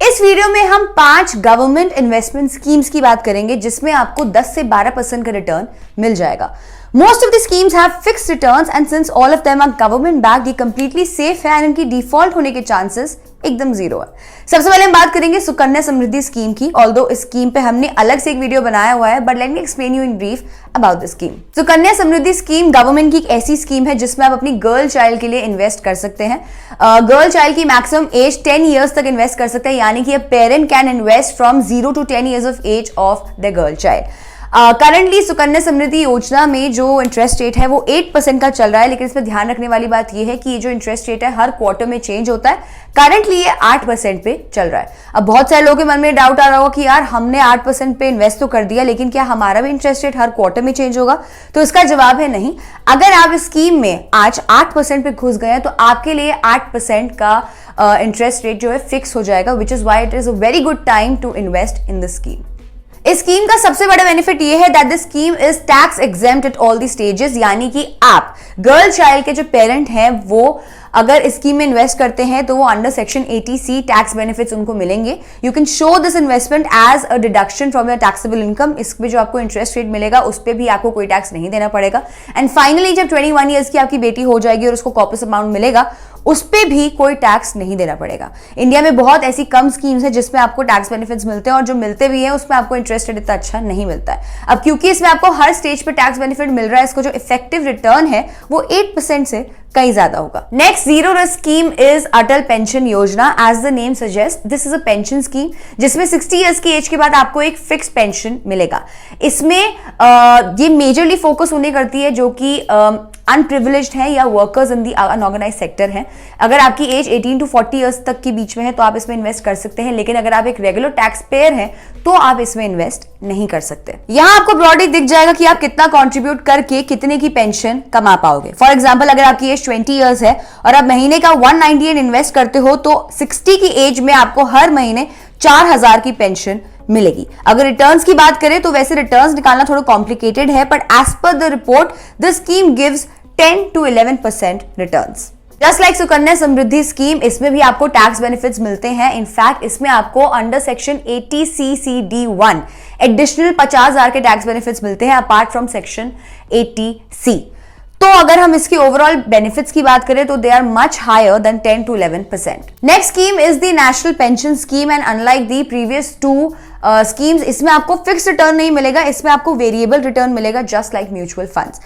इस वीडियो में हम 5 गवर्नमेंट इन्वेस्टमेंट स्कीम्स की बात करेंगे जिसमें आपको 10 से 12% का रिटर्न मिल जाएगा। Most of the schemes have fixed returns and since all of them are government backed, ये completely safe है and इनकी डिफॉल्ट होने के चांसेस एकदम जीरो है। सबसे पहले हम बात करेंगे सुकन्या समृद्धि स्कीम की। ऑल्दो इस स्कीम पे हमने अलग से एक वीडियो बनाया हुआ है, but let me explain you in brief about the scheme. Sukanya Samriddhi scheme government की एक ऐसी स्कीम है जिसमें आप अपनी गर्ल चाइल्ड के लिए इन्वेस्ट कर सकते हैं। गर्ल चाइल्ड की मैक्सिमम एज 10 ईयर्स तक इन्वेस्ट कर सकते हैं, यानी कि a parent can invest from 0 to 10 years of age of the girl child। Currently Sukanya Samriddhi Yojana में जो इंटरेस्ट रेट है वो 8% का चल रहा है, लेकिन इसमें ध्यान रखने वाली बात ये है कि ये जो इंटरेस्ट रेट है हर क्वार्टर में चेंज होता है। करंटली ये 8% पे चल रहा है। अब बहुत सारे लोगों के मन में डाउट आ रहा होगा कि यार हमने 8% पे इन्वेस्ट तो कर दिया, लेकिन क्या हमारा भी इंटरेस्ट रेट हर क्वार्टर में चेंज होगा? तो इसका जवाब है नहीं। अगर आप इस स्कीम में आज 8% पे घुस गए हैं तो आपके लिए 8% का इंटरेस्ट रेट जो है फिक्स हो जाएगा, which is why it is a very good time to invest in the scheme. इस स्कीम का सबसे बड़ा बेनिफिट ये है that this scheme is tax exempt at all the stages, यानी कि आप गर्ल चाइल्ड के जो पेरेंट हैं वो अगर इस स्कीम में इन्वेस्ट करते हैं तो वो under section 80C tax benefits उनको मिलेंगे। You can show this investment as a deduction from your taxable income. इसमें जो आपको इंटरेस्ट रेट मिलेगा उस पर भी आपको कोई टैक्स नहीं देना पड़ेगा। एंड फाइनली जब 21 ईयर्स की आपकी बेटी हो जाएगी और उसको कॉर्पस अमाउंट मिलेगा उस पे भी कोई टैक्स नहीं देना पड़ेगा। इंडिया में बहुत ऐसी कम स्कीम्स हैं जिसमें आपको टैक्स बेनिफिट्स मिलते हैं और जो मिलते भी हैं उसमें आपको इंटरेस्ट रेट इतना अच्छा नहीं मिलता है। अब क्योंकि इसमें आपको हर स्टेज पे टैक्स बेनिफिट मिल रहा है, इसको जो इफेक्टिव रिटर्न है वो 8% से कहीं ज्यादा होगा। Next zero risk scheme is Atal pension Yojana. As the name suggest this is a pension scheme जिसमें 60 ईयर्स की एज के बाद आपको एक फिक्स पेंशन मिलेगा। इसमें ये मेजरली फोकस उन्हें करती है जो कि अनप्रिविलेज्ड है या workers in the unorganised sector हैं। अगर आपकी एज 18 to 40 ईयर्स तक के बीच में है तो आप इसमें इन्वेस्ट कर सकते हैं, लेकिन अगर आप एक रेगुलर टैक्स पेयर हैं तो आप इसमें इन्वेस्ट नहीं कर सकते। यहां आपको ब्रॉडली दिख जाएगा कि आप कितना कंट्रीब्यूट करके कितने की पेंशन कमा पाओगे। फॉर एग्जांपल अगर आपकी एज 20 ईयर्स है और आप महीने का 198 इन्वेस्ट करते हो तो 60 की एज में आपको हर महीने 4000 की पेंशन मिलेगी। अगर रिटर्न्स की बात करें तो वैसे रिटर्न्स निकालना थोड़ा कॉम्प्लिकेटेड है, but as per the report the scheme gives 10 to 11% returns. Just like Sukanya Samriddhi scheme, इसमें भी आपको टैक्स बेनिफिट्स मिलते हैं। इनफैक्ट इसमें आपको अंडर सेक्शन 80C(c)(d)(1) एडिशनल 50,000 के टैक्स बेनिफिट्स मिलते हैं अपार्ट फ्रॉम सेक्शन 80C। तो अगर हम इसकी ओवरऑल बेनिफिट्स की बात करें तो they are much higher than 10 to 11%। Next scheme is the national pension scheme and unlike the previous 2 schemes इसमें आपको फिक्स रिटर्न नहीं मिलेगा, इसमें आपको वेरिएबल रिटर्न मिलेगा just like mutual funds.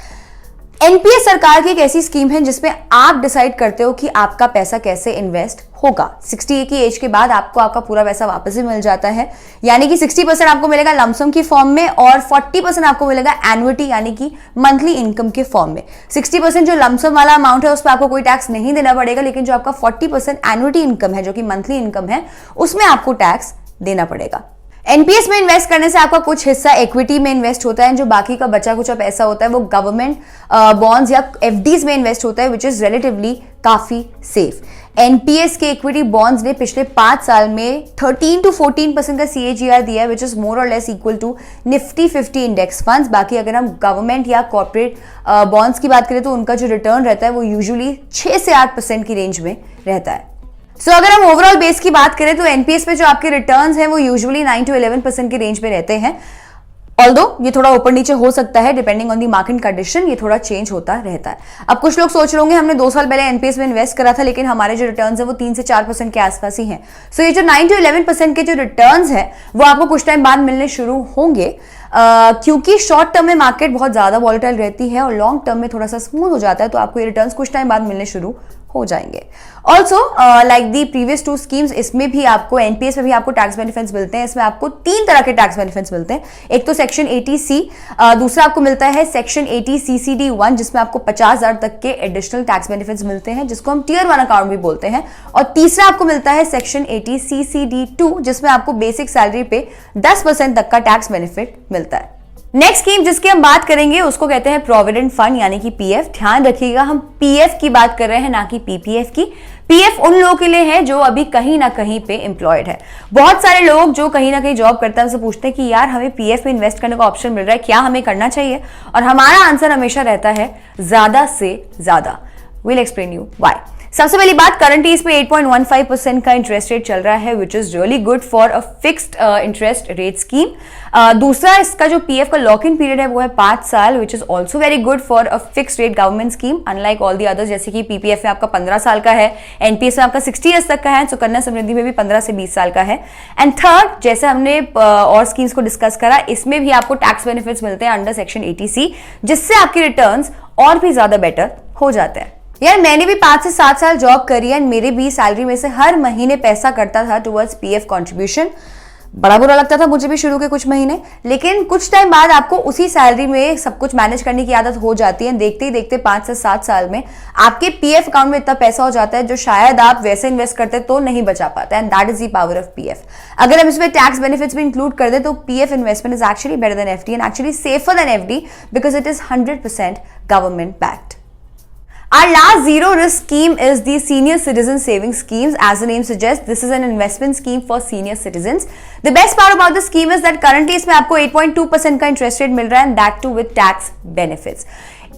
NPS सरकार की एक ऐसी स्कीम है जिसमें आप डिसाइड करते हो कि आपका पैसा कैसे इन्वेस्ट होगा। 60 की एज के बाद आपको आपका पूरा पैसा वापस ही मिल जाता है, यानी कि 60% आपको मिलेगा लमसम की फॉर्म में और 40% आपको मिलेगा एनुइटी यानी कि मंथली इनकम के फॉर्म में। 60% जो लमसम वाला अमाउंट है उस पर आपको कोई टैक्स नहीं देना पड़ेगा, लेकिन जो आपका 40% एनुइटी इनकम है जो कि मंथली इनकम है उसमें आपको टैक्स देना पड़ेगा। एनपीएस में इन्वेस्ट करने से आपका कुछ हिस्सा इक्विटी में इन्वेस्ट होता है, जो बाकी का बचा कुछ पैसा होता है वो गवर्नमेंट बॉन्ड्स या एफडीज में इन्वेस्ट होता है, विच इज रिलेटिवली काफी सेफ। एनपीएस के इक्विटी बॉन्ड्स ने पिछले 5 साल में 13 to 14% का CAGR दिया है, विच इज मोर और less equal to Nifty 50 index funds. बाकी अगर हम गवर्नमेंट या कॉर्पोरेट बॉन्ड्स की बात करें तो उनका जो रिटर्न रहता है वो यूजुअली 6 से 8% की रेंज में रहता है। सो अगर हम ओवरऑल बेस की बात करें तो एनपीएस में जो आपके रिटर्न्स हैं वो यूजुअली 9 to 11% की रेंज में रहते हैं। ऑल्दो ये थोड़ा ऊपर नीचे हो सकता है depending on the market condition, ये थोड़ा चेंज होता रहता है। अब कुछ लोग सोच रहे होंगे हमने 2 साल पहले एनपीएस में इन्वेस्ट करा था लेकिन हमारे जो रिटर्न्स है वो 3 से 4% के आसपास ही हैं। सो ये जो 9 to 11% के जो रिटर्न्स है वो आपको कुछ टाइम बाद मिलने शुरू होंगे, क्योंकि शॉर्ट टर्म में मार्केट बहुत ज्यादा वॉलेटाइल रहती है और लॉन्ग टर्म में थोड़ा सा स्मूथ हो जाता है, तो आपको ये रिटर्न्स कुछ टाइम बाद मिलने शुरू हो जाएंगे। Also like the previous 2 schemes, इसमें भी आपको एनपीएस में भी आपको टैक्स बेनिफिट्स मिलते हैं। इसमें आपको 3 तरह के टैक्स बेनिफिट्स मिलते हैं। एक तो सेक्शन 80C, दूसरा आपको मिलता है सेक्शन 80CCD1 जिसमें आपको 50,000 तक के एडिशनल टैक्स बेनिफिट्स मिलते हैं जिसको हम टियर 1 अकाउंट भी बोलते हैं, और तीसरा आपको मिलता है सेक्शन 80CCD2 जिसमें आपको बेसिक सैलरी पे 10% तक का टैक्स बेनिफिट मिलता है। नेक्स्ट स्कीम जिसकी हम बात करेंगे उसको कहते हैं प्रोविडेंट फंड यानी कि पीएफ। ध्यान रखिएगा हम पीएफ की बात कर रहे हैं ना कि पीपीएफ की। पीएफ उन लोगों के लिए है जो अभी कहीं ना कहीं पे एम्प्लॉयड है। बहुत सारे लोग जो कहीं ना कहीं जॉब करते हैं उनसे पूछते हैं कि यार हमें पीएफ में इन्वेस्ट करने का ऑप्शन मिल रहा है, क्या हमें करना चाहिए? और हमारा आंसर हमेशा रहता है ज्यादा से ज्यादा। Will explain you why. सबसे पहली बात, करंटली इस पे 8.15% का इंटरेस्ट रेट चल रहा है, which is really good for a fixed interest rate scheme. दूसरा, इसका जो पीएफ का लॉक इन पीरियड है वो है 5 साल, which is also very good for a fixed rate government scheme, unlike all the others, जैसे कि पीपीएफ में आपका 15 साल का है, एनपीएस में आपका 60 ईयर्स तक का है, सुकन्या समृद्धि में भी 15 से 20 साल का है। एंड थर्ड, जैसे हमने और स्कीम्स को डिस्कस करा, इसमें भी आपको टैक्स बेनिफिट्स मिलते हैं अंडर सेक्शन 80C, जिससे आपके रिटर्न्स और भी ज्यादा बेटर हो जाते हैं। यार मैंने भी 5 से 7 साल जॉब करी है, मेरे भी सैलरी में से हर महीने पैसा करता था टुवर्ड्स पीएफ कंट्रीब्यूशन। बड़ा बुरा लगता था मुझे भी शुरू के कुछ महीने, लेकिन कुछ टाइम बाद आपको उसी सैलरी में सब कुछ मैनेज करने की आदत हो जाती है। देखते ही देखते 5 से 7 साल में आपके पीएफ अकाउंट में इतना पैसा हो जाता है जो शायद आप वैसे इन्वेस्ट करते तो नहीं बचा पाता, and that is the power of PF. अगर हम इसमें टैक्स बेनिफिट्स भी इंक्लूड कर दे तो PF investment is actually better than FD and actually safer than FD because it is 100% government backed. Our last zero risk scheme is the Senior Citizen Savings Schemes. As the name suggests, this is an investment scheme for senior citizens. The best part about the scheme is that currently इसमें आपको 8.2% का interest rate मिल रहा है, and that too with tax benefits.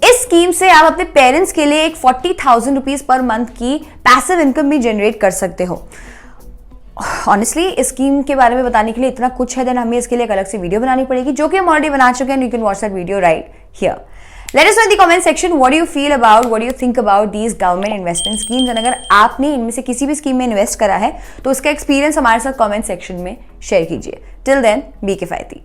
इस scheme से आप अपने parents के लिए एक 40,000 रुपीज पर मंथ की पैसिव इनकम भी जनरेट कर सकते हो। ऑनेस्टली इस स्कीम के बारे में बताने के लिए इतना कुछ है, देन हमें इसके लिए एक अलग से वीडियो बनानी पड़ेगी, जो कि हम ऑलरेडी बना चुके हैं। You can watch that video right here. Let us know in the comment section what do you feel about, what do you think about these government investment schemes, and अगर आपने इनमें से किसी भी स्कीम में इन्वेस्ट करा है तो उसका एक्सपीरियंस हमारे साथ कमेंट सेक्शन में शेयर कीजिए। टिल देन, बी किफायती।